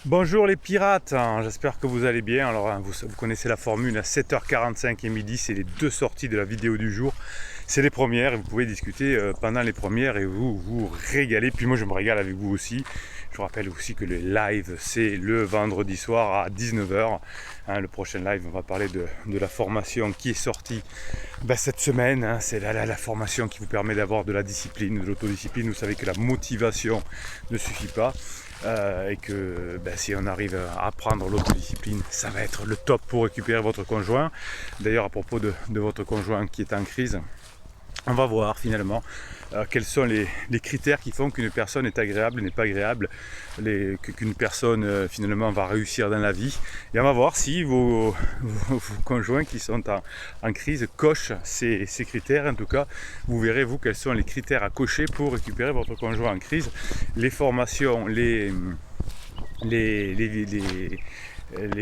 Bonjour les pirates, j'espère que vous allez bien. Alors vous connaissez la formule à 7h45 et midi, c'est les deux sorties de la vidéo du jour. C'est les premières et vous pouvez discuter pendant les premières et vous régaler. Puis moi je me régale avec vous aussi. Je vous rappelle aussi que le live c'est le vendredi soir à 19h. Le prochain live on va parler de la formation qui est sortie cette semaine. C'est la formation qui vous permet d'avoir de la discipline, de l'autodiscipline. Vous savez que la motivation ne suffit pas. Et que si on arrive à apprendre l'autodiscipline, ça va être le top pour récupérer votre conjoint. D'ailleurs, à propos de votre conjoint qui est en crise, on va voir finalement quels sont les critères qui font qu'une personne est agréable, n'est pas agréable, qu'une personne finalement va réussir dans la vie. Et on va voir si vos conjoints qui sont en crise cochent ces critères. En tout cas, vous verrez vous quels sont les critères à cocher pour récupérer votre conjoint en crise. Les formations, les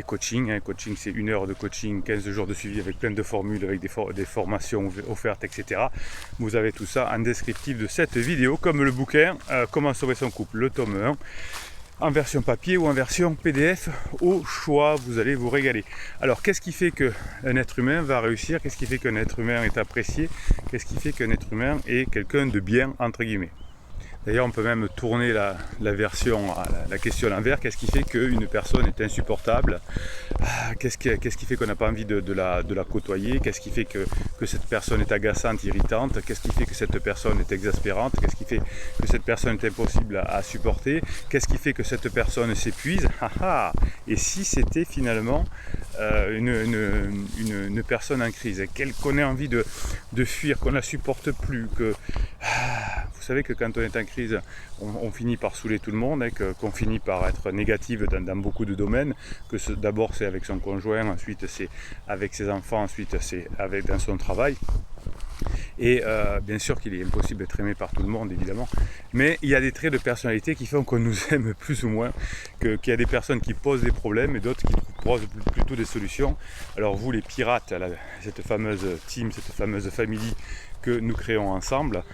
coachings, coaching c'est 1 heure de coaching, 15 jours de suivi avec plein de formules, avec des formations offertes, etc. Vous avez tout ça en descriptif de cette vidéo, comme le bouquin Comment sauver son couple, le tome 1, en version papier ou en version PDF, au choix, vous allez vous régaler. Alors qu'est-ce qui fait qu'un être humain va réussir? Qu'est-ce qui fait qu'un être humain est apprécié? Qu'est-ce qui fait qu'un être humain est quelqu'un de bien, entre guillemets? D'ailleurs, on peut même tourner la question à l'envers. Qu'est-ce qui fait qu'une personne est insupportable? Qu'est-ce qui fait qu'on n'a pas envie de la côtoyer? Qu'est-ce qui fait que cette personne est agaçante, irritante? Qu'est-ce qui fait que cette personne est exaspérante? Qu'est-ce qui fait que cette personne est impossible à supporter? Qu'est-ce qui fait que cette personne s'épuise? Et si c'était finalement une personne en crise, qu'on ait envie de fuir, qu'on ne la supporte plus, vous savez que quand on est en crise, on finit par saouler tout le monde, qu'on finit par être négative dans beaucoup de domaines, d'abord c'est avec son conjoint, ensuite c'est avec ses enfants, ensuite c'est dans son travail. Et bien sûr qu'il est impossible d'être aimé par tout le monde, évidemment, mais il y a des traits de personnalité qui font qu'on nous aime plus ou moins, qu'il y a des personnes qui posent des problèmes et d'autres qui proposent plutôt des solutions. Alors vous les pirates, cette fameuse team, cette fameuse famille que nous créons ensemble,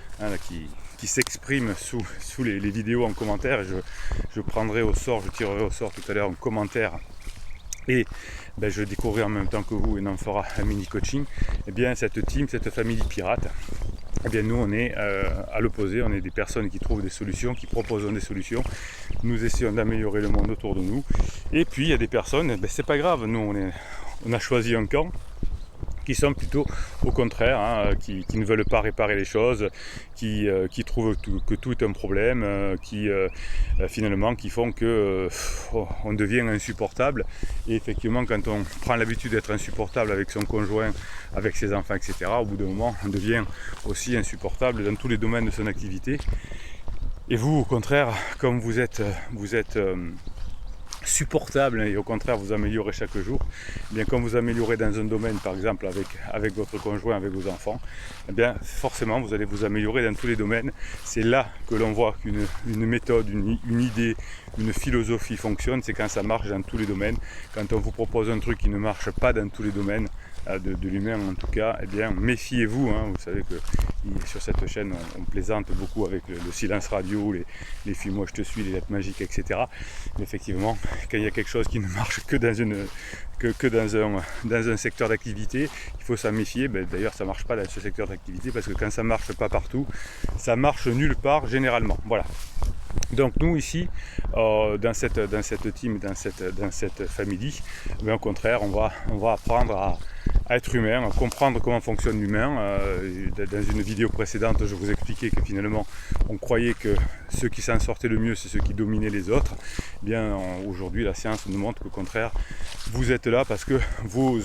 qui s'exprime sous les vidéos en commentaire, et je tirerai au sort tout à l'heure un commentaire, et je découvrirai en même temps que vous et on fera un mini coaching. Et bien cette team, cette famille pirate, et bien nous on est à l'opposé, on est des personnes qui trouvent des solutions, qui proposent des solutions, nous essayons d'améliorer le monde autour de nous. Et puis il y a des personnes, c'est pas grave, nous on a choisi un camp, qui sont plutôt au contraire, qui ne veulent pas réparer les choses, qui trouvent que tout est un problème, finalement qui font que on devient insupportable. Et effectivement, quand on prend l'habitude d'être insupportable avec son conjoint, avec ses enfants, etc., au bout d'un moment, on devient aussi insupportable dans tous les domaines de son activité. Et vous, au contraire, comme vous êtes supportable et au contraire vous améliorez chaque jour, bien quand vous améliorez dans un domaine, par exemple avec votre conjoint, avec vos enfants, bien forcément vous allez vous améliorer dans tous les domaines. C'est là que l'on voit qu'une méthode, une idée, une philosophie fonctionne, c'est quand ça marche dans tous les domaines. Quand on vous propose un truc qui ne marche pas dans tous les domaines, de l'humain en tout cas, eh bien méfiez-vous, vous savez que sur cette chaîne on plaisante beaucoup avec le silence radio, les films moi je te suis, les lettres magiques, etc. Mais effectivement, quand il y a quelque chose qui ne marche que dans un secteur d'activité, il faut s'en méfier. D'ailleurs ça ne marche pas dans ce secteur d'activité, parce que quand ça ne marche pas partout, ça marche nulle part généralement. Voilà. Donc nous ici, dans cette team, dans cette famille, au contraire, on va apprendre à être humain, à comprendre comment fonctionne l'humain. Dans une vidéo précédente, je vous expliquais que finalement, on croyait que ceux qui s'en sortaient le mieux, c'est ceux qui dominaient les autres. Aujourd'hui, la science nous montre qu'au contraire, vous êtes là parce que vos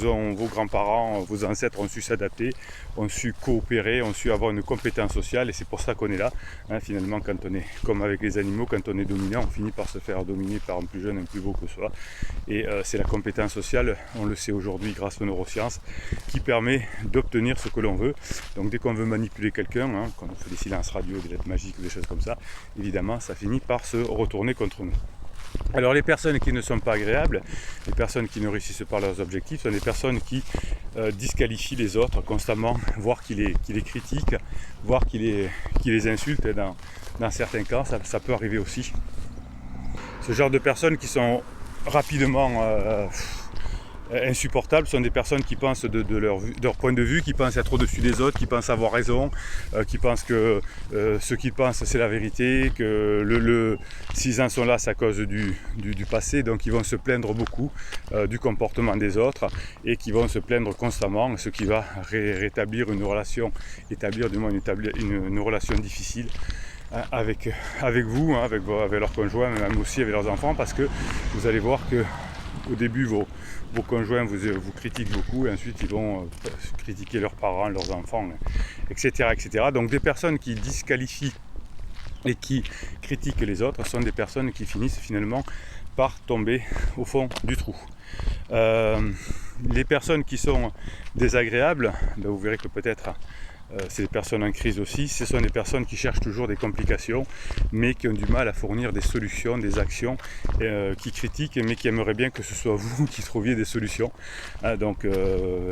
grands-parents, vos ancêtres ont su s'adapter, ont su coopérer, ont su avoir une compétence sociale, et c'est pour ça qu'on est là. Finalement, quand on est comme avec les animaux, quand on est dominant, on finit par se faire dominer par un plus jeune, un plus beau que soi. Et c'est la compétence sociale, on le sait aujourd'hui grâce aux neurosciences, qui permet d'obtenir ce que l'on veut. Donc dès qu'on veut manipuler quelqu'un, quand on fait des silences radio, des lettres magiques, des choses comme ça, évidemment ça finit par se retourner contre nous. Alors les personnes qui ne sont pas agréables, les personnes qui ne réussissent pas leurs objectifs, sont des personnes qui disqualifient les autres constamment, voire qui les critiquent, voire qui les insultent. Dans certains cas, ça peut arriver aussi. Ce genre de personnes qui sont rapidement insupportables, sont des personnes qui pensent de leur point de vue, qui pensent être au-dessus des autres, qui pensent avoir raison, qui pensent que ce qu'ils pensent c'est la vérité, que s'ils en sont là c'est à cause du passé, donc ils vont se plaindre beaucoup du comportement des autres et qui vont se plaindre constamment, ce qui va rétablir une relation, établir une relation difficile avec vous, avec leurs conjoints, même aussi avec leurs enfants, parce que vous allez voir que au début vos conjoints vous critiquent beaucoup et ensuite ils vont critiquer leurs parents, leurs enfants, etc., etc. Donc des personnes qui disqualifient et qui critiquent les autres sont des personnes qui finissent finalement par tomber au fond du trou. Les personnes qui sont désagréables, ben vous verrez que peut-être c'est des personnes en crise aussi, ce sont des personnes qui cherchent toujours des complications, mais qui ont du mal à fournir des solutions, des actions, qui critiquent, mais qui aimeraient bien que ce soit vous qui trouviez des solutions. Donc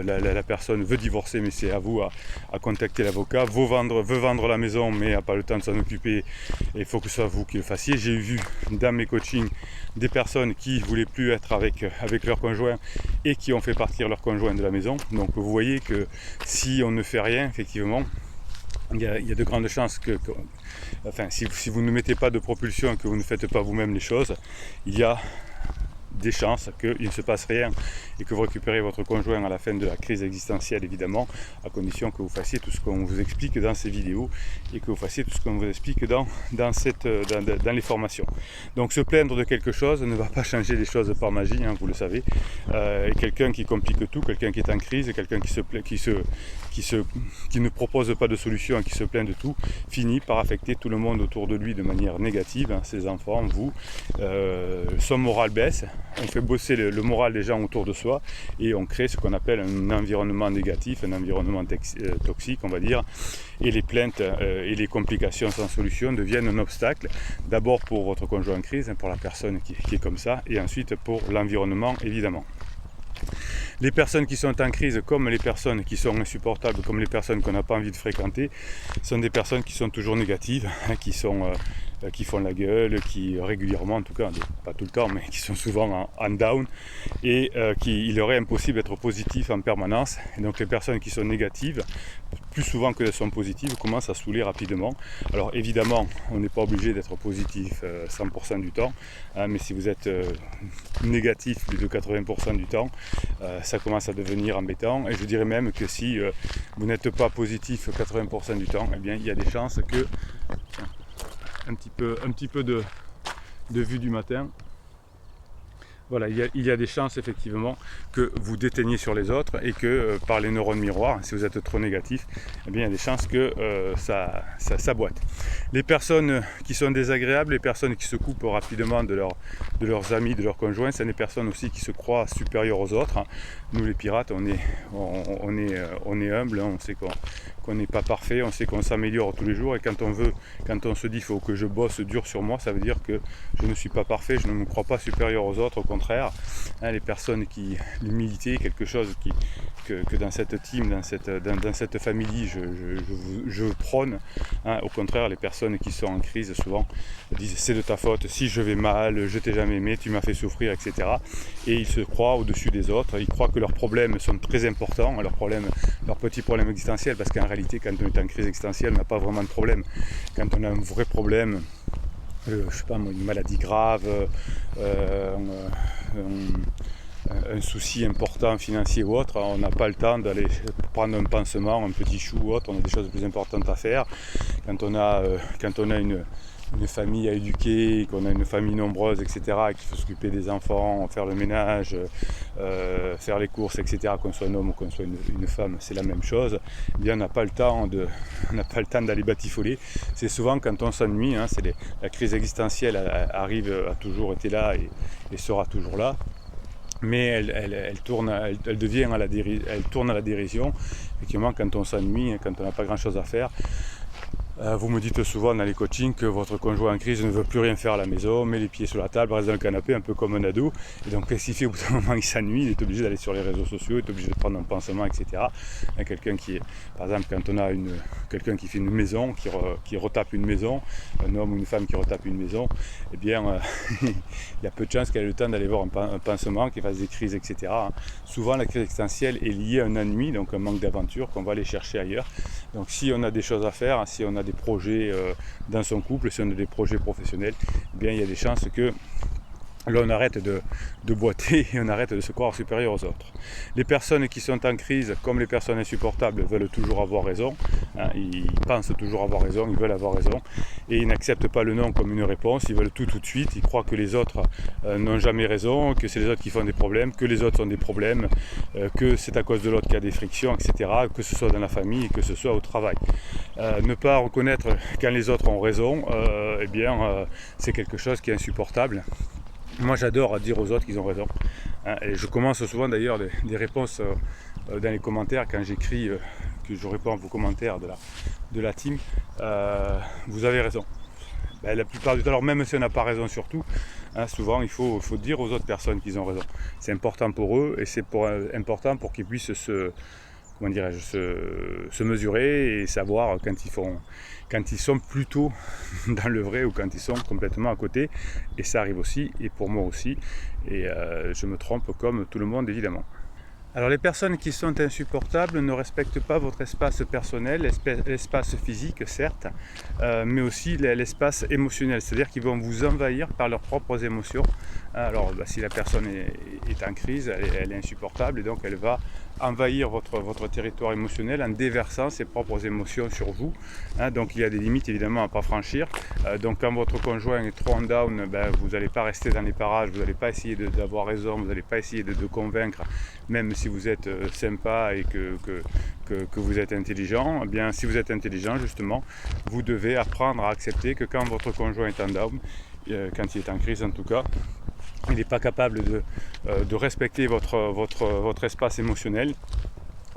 la personne veut divorcer, mais c'est à vous à contacter l'avocat, veut vendre la maison, mais n'a pas le temps de s'en occuper, et il faut que ce soit vous qui le fassiez. J'ai vu dans mes coachings des personnes qui ne voulaient plus être avec leur conjoint et qui ont fait partir leur conjoint de la maison. Donc vous voyez que si on ne fait rien, effectivement, il y a de grandes chances si vous ne mettez pas de propulsion et que vous ne faites pas vous-même les choses, il y a des chances qu'il ne se passe rien et que vous récupérez votre conjoint à la fin de la crise existentielle, évidemment, à condition que vous fassiez tout ce qu'on vous explique dans ces vidéos et que vous fassiez tout ce qu'on vous explique dans les formations. Donc se plaindre de quelque chose ne va pas changer les choses par magie, hein, vous le savez. Et quelqu'un qui complique tout, quelqu'un qui est en crise, quelqu'un qui ne propose pas de solution et qui se plaint de tout, finit par affecter tout le monde autour de lui de manière négative, hein, ses enfants, vous. Son moral baisse, on fait bosser le moral des gens autour de soi et on crée ce qu'on appelle un environnement négatif, un environnement toxique, on va dire, et les plaintes et les complications sans solution deviennent un obstacle, d'abord pour votre conjoint en crise, pour la personne qui est comme ça, et ensuite pour l'environnement, évidemment. Les personnes qui sont en crise, comme les personnes qui sont insupportables, comme les personnes qu'on n'a pas envie de fréquenter, sont des personnes qui sont toujours négatives, hein, qui font la gueule, qui régulièrement, en tout cas, pas tout le temps, mais qui sont souvent en down, et il leur est impossible d'être positif en permanence. Et donc les personnes qui sont négatives, plus souvent qu'elles sont positives, commencent à saouler rapidement. Alors évidemment, on n'est pas obligé d'être positif 100% du temps, hein, mais si vous êtes négatif plus de 80% du temps, ça commence à devenir embêtant. Et je dirais même que si vous n'êtes pas positif 80% du temps, eh bien il y a des chances que un petit peu de vue du matin. Voilà, il y a des chances effectivement que vous déteigniez sur les autres et que par les neurones miroirs, si vous êtes trop négatif, eh bien, il y a des chances que ça boite. Les personnes qui sont désagréables, les personnes qui se coupent rapidement de leurs amis, de leurs conjoints, ce sont des personnes aussi qui se croient supérieures aux autres. Nous les pirates, on est humble, hein, on sait qu'on n'est pas parfait, on sait qu'on s'améliore tous les jours, et quand on se dit il faut que je bosse dur sur moi, ça veut dire que je ne suis pas parfait, je ne me crois pas supérieur aux autres, au contraire. Hein, les personnes l'humilité, quelque chose que dans cette team, dans cette famille, je prône. Hein, au contraire, les personnes qui sont en crise souvent disent c'est de ta faute, si je vais mal, je t'ai jamais aimé, tu m'as fait souffrir, etc. Et ils se croient au-dessus des autres, ils croient que leurs problèmes sont très importants, leurs petits problèmes existentiels, parce qu'en réalité, quand on est en crise existentielle, on n'a pas vraiment de problème. Quand on a un vrai problème, je sais pas, une maladie grave, un souci important financier ou autre, on n'a pas le temps d'aller prendre un pansement, un petit chou ou autre, on a des choses plus importantes à faire. Quand on a une famille à éduquer, qu'on a une famille nombreuse, etc., et qu'il faut s'occuper des enfants, faire le ménage, faire les courses, etc., qu'on soit un homme ou qu'on soit une femme, c'est la même chose. Eh bien, on n'a pas le temps d'aller batifoler. C'est souvent quand on s'ennuie, hein, la crise existentielle a toujours été là et sera toujours là. Mais elle tourne à la dérision. Effectivement, quand on s'ennuie, quand on n'a pas grand chose à faire, Vous me dites souvent dans les coachings que votre conjoint en crise ne veut plus rien faire à la maison, met les pieds sur la table, reste dans le canapé un peu comme un ado. Et donc qu'est-ce qu'il fait au bout d'un moment? Il s'ennuie, il est obligé d'aller sur les réseaux sociaux, il est obligé de prendre un pansement, etc. Quelqu'un qui est, par exemple, quand on a quelqu'un qui fait une maison, qui retape une maison, un homme ou une femme qui retape une maison, eh bien il y a peu de chances qu'elle ait le temps d'aller voir un pansement, qu'il fasse des crises, etc. Souvent la crise existentielle est liée à un ennui, donc un manque d'aventure qu'on va aller chercher ailleurs. Donc si on a des choses à faire, si on a des projets dans son couple, si on a des projets professionnels, eh bien il y a des chances que l'on arrête de boiter et on arrête de se croire supérieur aux autres. Les personnes qui sont en crise, comme les personnes insupportables, veulent toujours avoir raison. Ils pensent toujours avoir raison, ils veulent avoir raison. Et ils n'acceptent pas le non comme une réponse, ils veulent tout de suite. Ils croient que les autres n'ont jamais raison, que c'est les autres qui font des problèmes, que les autres ont des problèmes, que c'est à cause de l'autre qu'il y a des frictions, etc. Que ce soit dans la famille, que ce soit au travail. Ne pas reconnaître quand les autres ont raison, c'est quelque chose qui est insupportable. Moi j'adore dire aux autres qu'ils ont raison. Et je commence souvent d'ailleurs des réponses dans les commentaires quand j'écris, que je réponds à vos commentaires de la team. Vous avez raison. La plupart du temps, alors même si on n'a pas raison sur tout, souvent il faut dire aux autres personnes qu'ils ont raison. C'est important pour eux et c'est important pour qu'ils puissent se mesurer et savoir quand ils sont plutôt dans le vrai ou quand ils sont complètement à côté. Et ça arrive aussi, et pour moi aussi, et je me trompe comme tout le monde évidemment. Alors les personnes qui sont insupportables ne respectent pas votre espace personnel, l'espace physique certes, mais aussi l'espace émotionnel, c'est-à-dire qu'ils vont vous envahir par leurs propres émotions. Alors si la personne est en crise, elle est insupportable et donc elle va envahir votre territoire émotionnel en déversant ses propres émotions sur vous. Donc il y a des limites évidemment à ne pas franchir. Donc quand votre conjoint est trop en down, vous n'allez pas rester dans les parages, vous n'allez pas essayer d'avoir raison, vous n'allez pas essayer de convaincre, même si vous êtes sympa et que vous êtes intelligent. Eh bien si vous êtes intelligent justement, vous devez apprendre à accepter que quand votre conjoint est en down, quand il est en crise en tout cas, il n'est pas capable de respecter votre espace émotionnel.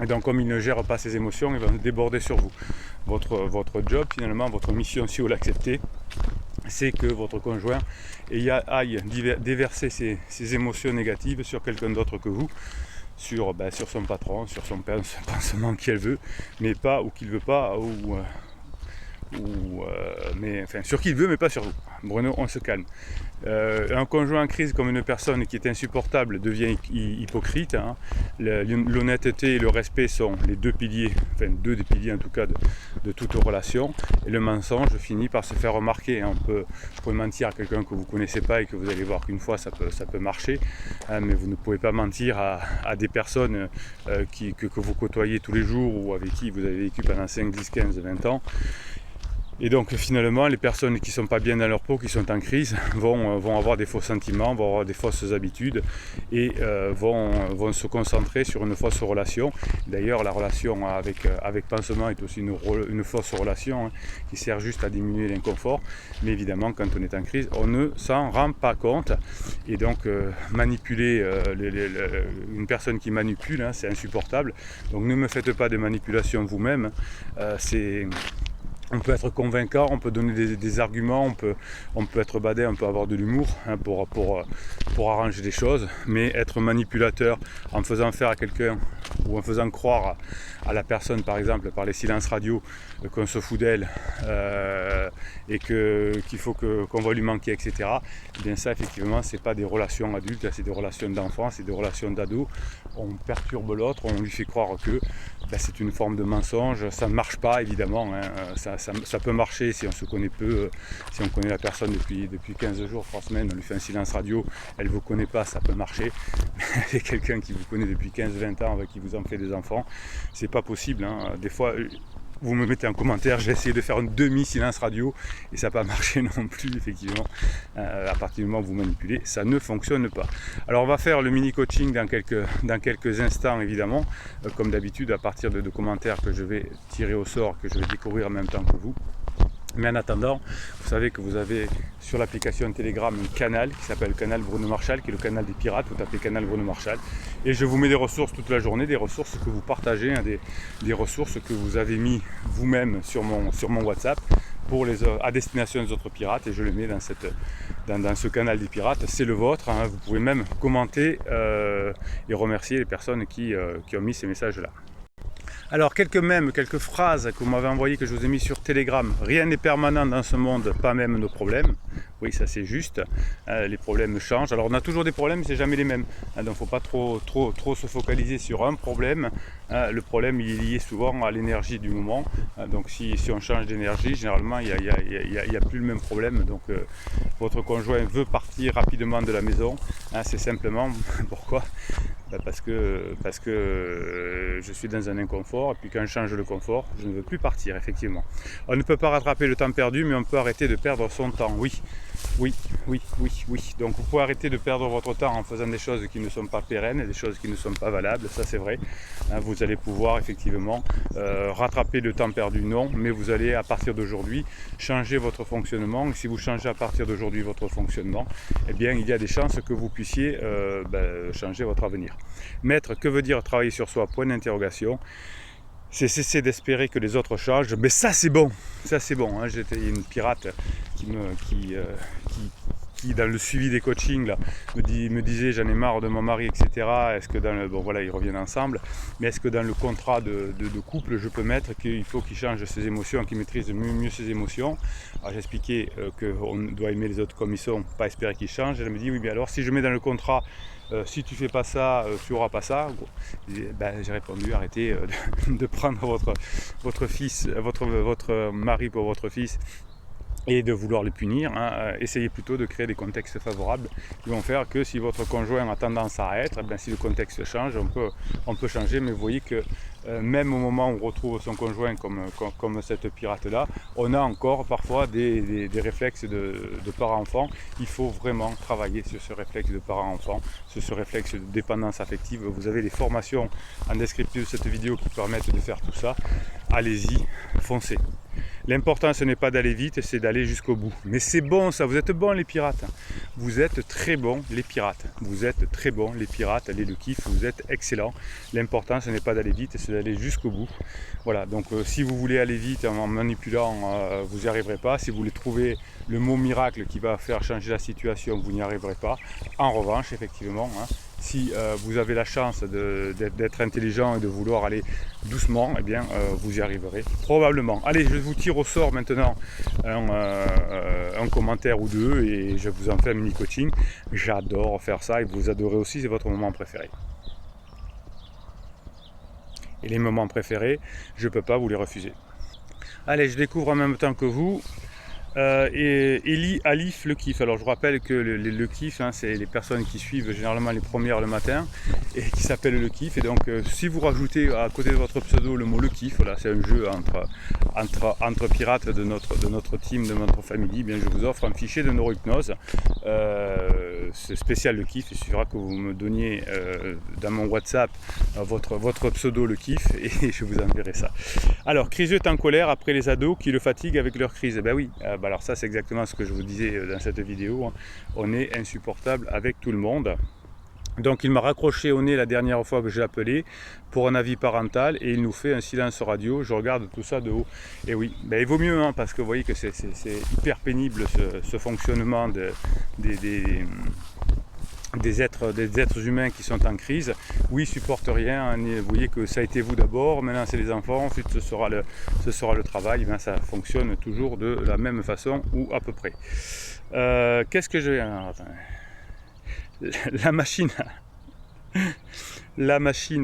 Et donc comme il ne gère pas ses émotions, il va déborder sur vous. Votre job finalement, votre mission si vous l'acceptez, c'est que votre conjoint aille déverser ses émotions négatives sur quelqu'un d'autre que vous, sur son patron, sur son pansement qu'elle veut, mais pas ou qu'il veut pas, sur qui il veut mais pas sur vous. Bruno, on se calme. Un conjoint en crise comme une personne qui est insupportable devient hypocrite. L'honnêteté et le respect sont les deux piliers, deux des piliers en tout cas de toute relation. Et le mensonge finit par se faire remarquer. Vous pouvez mentir à quelqu'un que vous ne connaissez pas et que vous allez voir qu'une fois ça peut marcher, mais vous ne pouvez pas mentir à des personnes que vous côtoyez tous les jours ou avec qui vous avez vécu pendant 5, 10, 15, 20 ans. Et donc finalement, les personnes qui ne sont pas bien dans leur peau, qui sont en crise, vont avoir des faux sentiments, vont avoir des fausses habitudes et vont se concentrer sur une fausse relation. D'ailleurs, la relation avec pansement est aussi une fausse relation qui sert juste à diminuer l'inconfort. Mais évidemment, quand on est en crise, on ne s'en rend pas compte. Et donc, manipuler une personne qui manipule, c'est insupportable. Donc ne me faites pas de manipulation vous-même. On peut être convaincant, on peut donner des arguments, on peut être badé, on peut avoir de l'humour pour arranger des choses, mais être manipulateur en faisant faire à quelqu'un ou en faisant croire à la personne, par exemple, par les silences radio, qu'on se fout d'elle et qu'il faut qu'on va lui manquer, etc. Et bien ça, effectivement, c'est pas des relations adultes, c'est des relations d'enfants, c'est des relations d'ados. On perturbe l'autre, on lui fait croire que c'est une forme de mensonge. Ça ne marche pas, évidemment. Ça peut marcher si on se connaît peu, si on connaît la personne depuis 15 jours, 3 semaines, on lui fait un silence radio, elle ne vous connaît pas, ça peut marcher. C'est quelqu'un qui vous connaît depuis 15-20 ans, avec qui vous en fait des enfants, c'est pas possible. Des fois, vous me mettez en commentaire, j'ai essayé de faire un demi-silence radio et ça n'a pas marché non plus, effectivement. À partir du moment où vous manipulez, ça ne fonctionne pas. Alors on va faire le mini-coaching dans quelques instants, évidemment, comme d'habitude, à partir de commentaires que je vais tirer au sort, que je vais découvrir en même temps que vous. Mais en attendant, vous savez que vous avez sur l'application Telegram un canal qui s'appelle Canal Bruno Marchal, qui est le canal des pirates. Vous tapez Canal Bruno Marchal. Et je vous mets des ressources toute la journée, des ressources que vous partagez, hein, des ressources que vous avez mis vous-même sur mon WhatsApp à destination des autres pirates. Et je les mets dans ce canal des pirates. C'est le vôtre. Hein. Vous pouvez même commenter et remercier les personnes qui ont mis ces messages-là. Alors quelques phrases que vous m'avez envoyées, que je vous ai mis sur Telegram. Rien n'est permanent dans ce monde, pas même nos problèmes. Oui, ça c'est juste. Les problèmes changent. Alors on a toujours des problèmes, mais c'est jamais les mêmes. Donc il ne faut pas trop se focaliser sur un problème. Le problème il est lié souvent à l'énergie du moment. Donc si on change d'énergie, généralement il n'y a plus le même problème. Donc votre conjoint veut partir rapidement de la maison. C'est simplement pourquoi ? Parce que je suis dans un inconfort, et puis quand je change le confort, je ne veux plus partir, effectivement. On ne peut pas rattraper le temps perdu, mais on peut arrêter de perdre son temps, oui. Donc vous pouvez arrêter de perdre votre temps en faisant des choses qui ne sont pas pérennes, des choses qui ne sont pas valables, ça c'est vrai. Vous allez pouvoir effectivement rattraper le temps perdu, non, mais vous allez à partir d'aujourd'hui changer votre fonctionnement. Et si vous changez à partir d'aujourd'hui votre fonctionnement, eh bien il y a des chances que vous puissiez changer votre avenir. Maître, que veut dire travailler sur soi? Point d'interrogation. C'est cesser d'espérer que les autres changent, mais ça c'est bon, hein. J'étais une pirate qui dans le suivi des coachings là, me disait j'en ai marre de mon mari, etc. Est-ce que ils reviennent ensemble, mais est-ce que dans le contrat de couple je peux mettre qu'il faut qu'il change ses émotions, qu'il maîtrise mieux ses émotions? Alors j'expliquais qu'on doit aimer les autres comme ils sont, pas espérer qu'ils changent. Elle me dit oui, mais alors si je mets dans le contrat si tu fais pas ça, tu auras pas ça. J'ai répondu arrêtez de prendre votre fils, votre mari pour votre fils et de vouloir le punir. Essayez plutôt de créer des contextes favorables qui vont faire que si votre conjoint a tendance à être, si le contexte change, on peut changer. Mais vous voyez que même au moment où on retrouve son conjoint comme cette pirate-là, on a encore parfois des réflexes de parent-enfant. Il faut vraiment travailler sur ce réflexe de parent-enfant, sur ce réflexe de dépendance affective. Vous avez les formations en descriptif de cette vidéo qui permettent de faire tout ça. Allez-y, foncez. L'important ce n'est pas d'aller vite, c'est d'aller jusqu'au bout. Mais c'est bon ça, vous êtes bons les pirates. Vous êtes très bons les pirates. Vous êtes très bons les pirates, allez le kiff, vous êtes excellents. L'important ce n'est pas d'aller vite, c'est d'aller jusqu'au bout. Voilà, donc si vous voulez aller vite en manipulant, vous n'y arriverez pas. Si vous voulez trouver le mot miracle qui va faire changer la situation, vous n'y arriverez pas. En revanche, effectivement, si vous avez la chance d'être intelligent et de vouloir aller doucement, eh bien vous y arriverez probablement. Allez, je vous tire au sort maintenant un commentaire ou deux et je vous en fais un mini coaching. J'adore faire ça et vous adorez aussi, c'est votre moment préféré. Et les moments préférés, je ne peux pas vous les refuser. Allez, je découvre en même temps que vous. Et Eli Alif le kiff. Alors je vous rappelle que le kiff, c'est les personnes qui suivent généralement les premières le matin et qui s'appellent le kiff. Et donc si vous rajoutez à côté de votre pseudo le mot le kiff, voilà, c'est un jeu entre pirates de notre team, de notre famille, bien je vous offre un fichier de neurohypnose. C'est spécial le kiff, il suffira que vous me donniez dans mon WhatsApp votre pseudo le kiff et je vous enverrai ça. Alors, Criseux est en colère après les ados qui le fatiguent avec leur crise. Ben oui, alors ça c'est exactement ce que je vous disais dans cette vidéo. On est insupportable avec tout le monde. Donc il m'a raccroché au nez la dernière fois que j'ai appelé pour un avis parental et il nous fait un silence radio. Je regarde tout ça de haut. Et oui, il vaut mieux parce que vous voyez que c'est hyper pénible ce fonctionnement des êtres humains qui sont en crise. Oui, ils ne supportent rien. Vous voyez que ça a été vous d'abord, maintenant c'est les enfants, ensuite ce sera le travail. Ça fonctionne toujours de la même façon ou à peu près. Qu'est-ce que je vais... La machine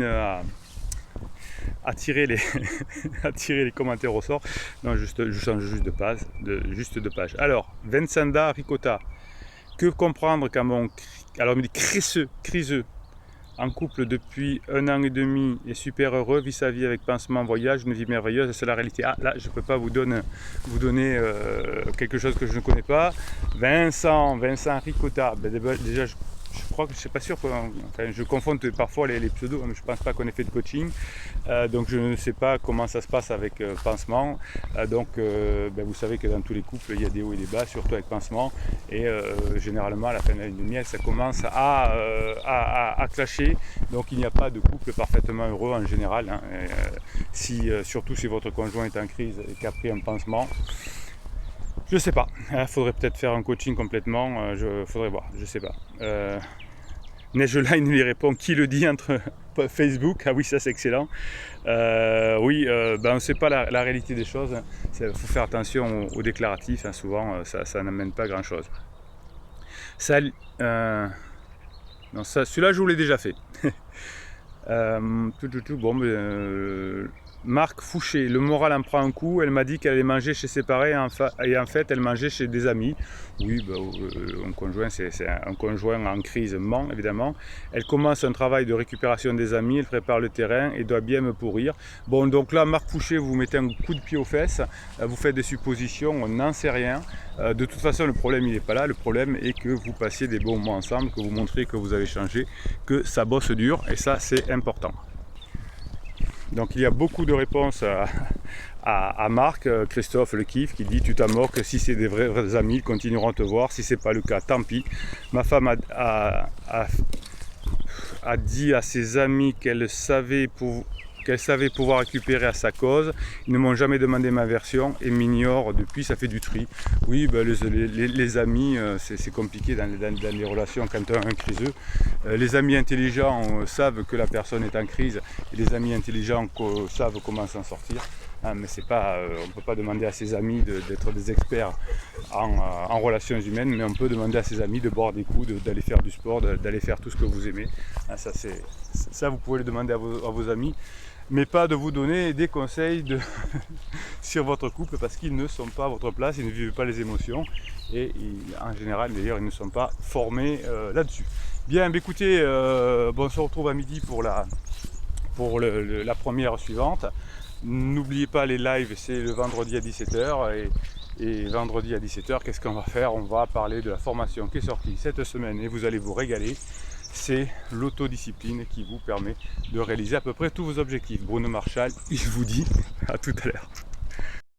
à tirer les commentaires au sort. Non, je change juste de page. Alors, Vincenda Ricotta. Que comprendre quand alors il me dit criseux, en couple depuis 1 an et demi et super heureux, vit sa vie avec pansement voyage, une vie merveilleuse, c'est la réalité. Ah là je ne peux pas vous donner quelque chose que je ne connais pas. Vincent Ricotta, déjà je crois que je ne suis pas sûr, enfin, je confonds parfois les pseudos, mais je ne pense pas qu'on ait fait de coaching, donc je ne sais pas comment ça se passe avec pansement. Vous savez que dans tous les couples il y a des hauts et des bas, surtout avec pansement, et généralement à la fin de la lune de miel ça commence à clasher, donc il n'y a pas de couple parfaitement heureux en général, hein. Surtout si votre conjoint est en crise et qu'a pris un pansement. Je sais pas, il faudrait peut-être faire un coaching complètement, faudrait voir, je sais pas. Neigeline lui répond, qui le dit entre Facebook? Ah oui, ça c'est excellent. On ne sait pas la réalité des choses, il faut faire attention aux déclaratifs, hein, souvent ça n'amène pas grand chose. Celui-là je vous l'ai déjà fait. Marc Fouché, le moral en prend un coup, elle m'a dit qu'elle allait manger chez ses parents et en fait elle mangeait chez des amis. Oui, un conjoint, c'est un conjoint en crise ment évidemment. Elle commence un travail de récupération des amis, elle prépare le terrain et doit bien me pourrir. Bon, donc là Marc Fouché, vous mettez un coup de pied aux fesses, vous faites des suppositions, on n'en sait rien. De toute façon le problème il n'est pas là, le problème est que vous passiez des bons moments ensemble, que vous montrez que vous avez changé, que ça bosse dur, et ça c'est important. Donc il y a beaucoup de réponses à Marc, Christophe le kiffe, qui dit tu t'amorques, si c'est des vrais amis, ils continueront à te voir, si c'est pas le cas, tant pis. Ma femme a dit à ses amis qu'elle savait pouvoir récupérer à sa cause. Ils ne m'ont jamais demandé ma version et m'ignorent depuis, ça fait du tri. Oui, les amis, c'est compliqué dans les relations quand on a un criseux. Les amis intelligents savent que la personne est en crise, et les amis intelligents savent comment s'en sortir. Mais c'est pas, on ne peut pas demander à ses amis d'être des experts en relations humaines, mais on peut demander à ses amis de boire des coups, d'aller faire du sport, d'aller faire tout ce que vous aimez. Ça vous pouvez le demander à vos amis, mais pas de vous donner des conseils sur votre couple, parce qu'ils ne sont pas à votre place, ils ne vivent pas les émotions, et en général d'ailleurs ils ne sont pas formés là-dessus. Bien, écoutez, on se retrouve à midi pour la première suivante. N'oubliez pas les lives, c'est le vendredi à 17h, et vendredi à 17h, qu'est-ce qu'on va faire? On va parler de la formation qui est sortie cette semaine, et vous allez vous régaler. C'est l'autodiscipline qui vous permet de réaliser à peu près tous vos objectifs. Bruno Marchal, il vous dit à tout à l'heure.